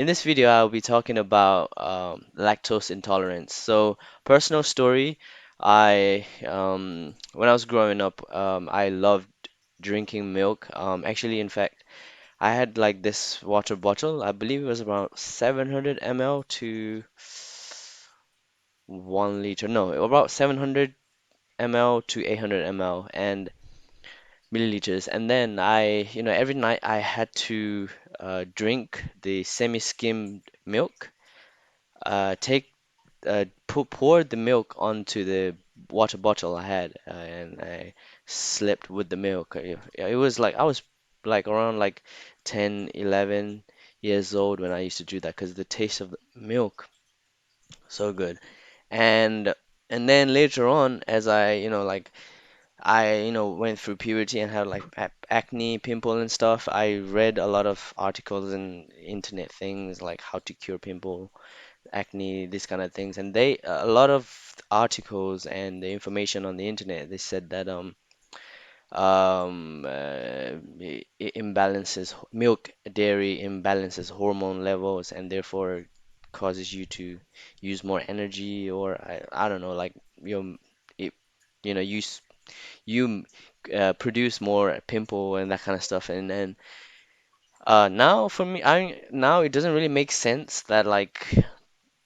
In this video, I'll be talking about lactose intolerance. So, personal story, when I was growing up, I loved drinking milk. Actually, in fact, I had like this water bottle. I believe it was about 700 ml to 1 liter. No, about 700 ml to 800 ml and milliliters. And then every night I had to drink the semi-skimmed milk. Take Poured the milk onto the water bottle I had, and I slept with the milk. It was like I was like around like 10, 11 years old when I used to do that because the taste of the milk so good. And and then later on, as I went through puberty and had like acne, pimple and stuff. I read a lot of articles and internet things like how to cure pimple, acne, these kind of things. And a lot of articles and the information on the internet, they said that it imbalances milk, dairy imbalances hormone levels and therefore causes you to use more energy or I don't know, like you it, you know, you produce more pimple and that kind of stuff. And then now for me, I now it doesn't really make sense that like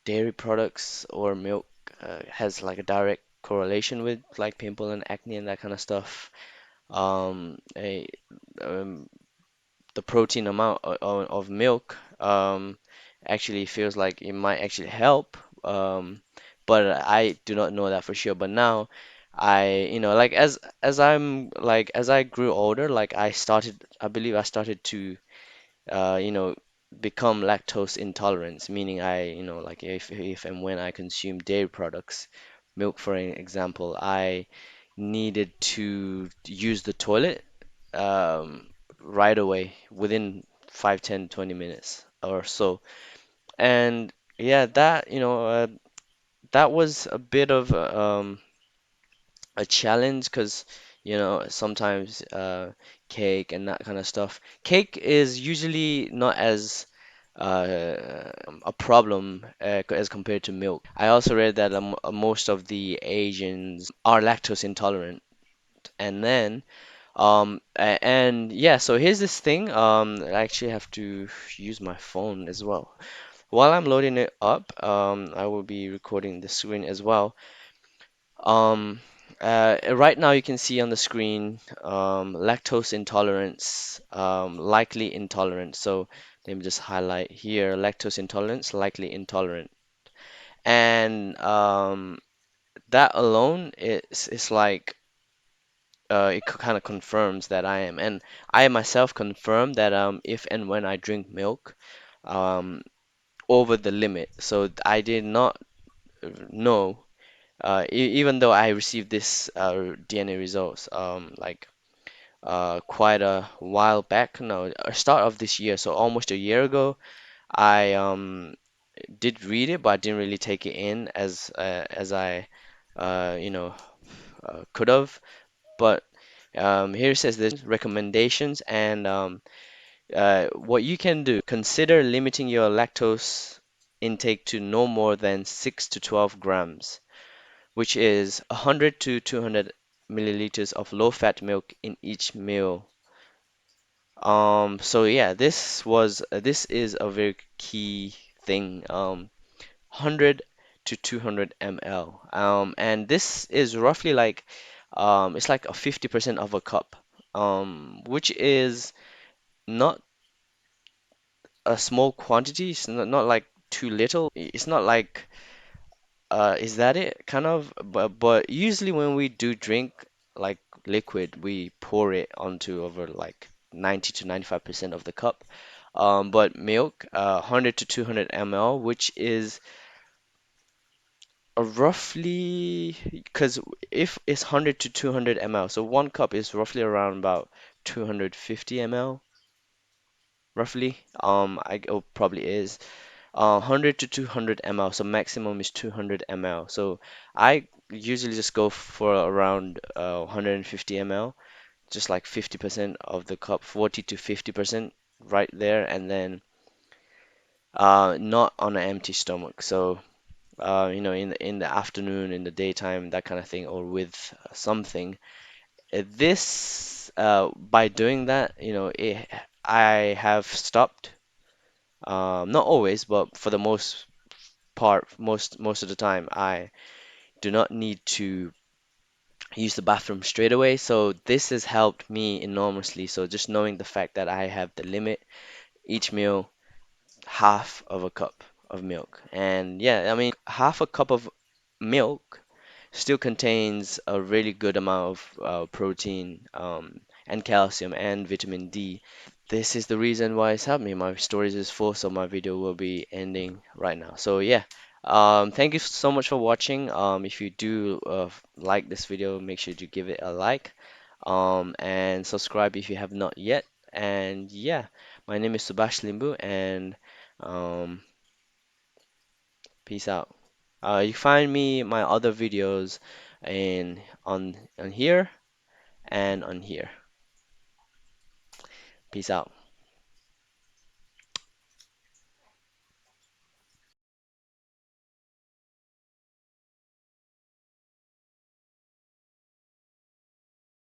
dairy products or milk has like a direct correlation with like pimple and acne and that kind of stuff. Um, a, um, the protein amount of milk actually feels like it might actually help, but I do not know that for sure. But now like as I grew older, like I believe I started to uh, you know, become lactose intolerant, meaning like if and when I consume dairy products, milk for an example, I needed to use the toilet um, right away within 5, 10, 20 minutes or so. And yeah, that was a bit of a challenge because sometimes cake and that kind of stuff. Cake is usually not as a problem as compared to milk. I also read that most of the Asians are lactose intolerant, and then and yeah. So here's this thing. I actually have to use my phone as well. While I'm loading it up, I will be recording the screen as well. Um, right now you can see on the screen lactose intolerance, likely intolerant. So let me just highlight here lactose intolerance, likely intolerant. And that alone is like it kind of confirms that I am. And I myself confirm that if and when I drink milk um, over the limit. So I did not know even though I received this DNA results like quite a while back, no, start of this year, so almost a year ago, I did read it, but I didn't really take it in as I uh, you know could have. But here it says this recommendations and what you can do. Consider limiting your lactose intake to no more than 6 to 12 grams, which is 100 to 200 milliliters of low-fat milk in each meal. So yeah, this is a very key thing. 100 to 200 ml. And this is roughly like it's like a 50% of a cup. Which is not a small quantity. It's not like too little. It's not like is that it? Kind of, but usually when we do drink like liquid, we pour it onto over like 90 to 95% of the cup. But milk, 100 to 200 ml, which is a roughly, because if it's 100 to 200 ml, so one cup is roughly around about 250 ml, roughly. Oh, probably is. 100 to 200 ml, so maximum is 200 ml. So I usually just go for around 150 ml, just like 50% of the cup, 40 to 50% right there. And then not on an empty stomach. So, in the afternoon, in the daytime, that kind of thing, or with something. This by doing that, I have stopped. Not always, but for the most part, most of the time, I do not need to use the bathroom straight away. So this has helped me enormously. So just knowing the fact that I have the limit each meal, half of a cup of milk. And yeah, I mean, half a cup of milk still contains a really good amount of protein, and calcium and vitamin D. This is the reason why it's helped me. My storage is full, so my video will be ending right now. So yeah, thank you so much for watching. If you do like this video, make sure to give it a like, and subscribe if you have not yet. And yeah, my name is Subash Limbu, and um, peace out. You find me my other videos in on here and on here. Peace out.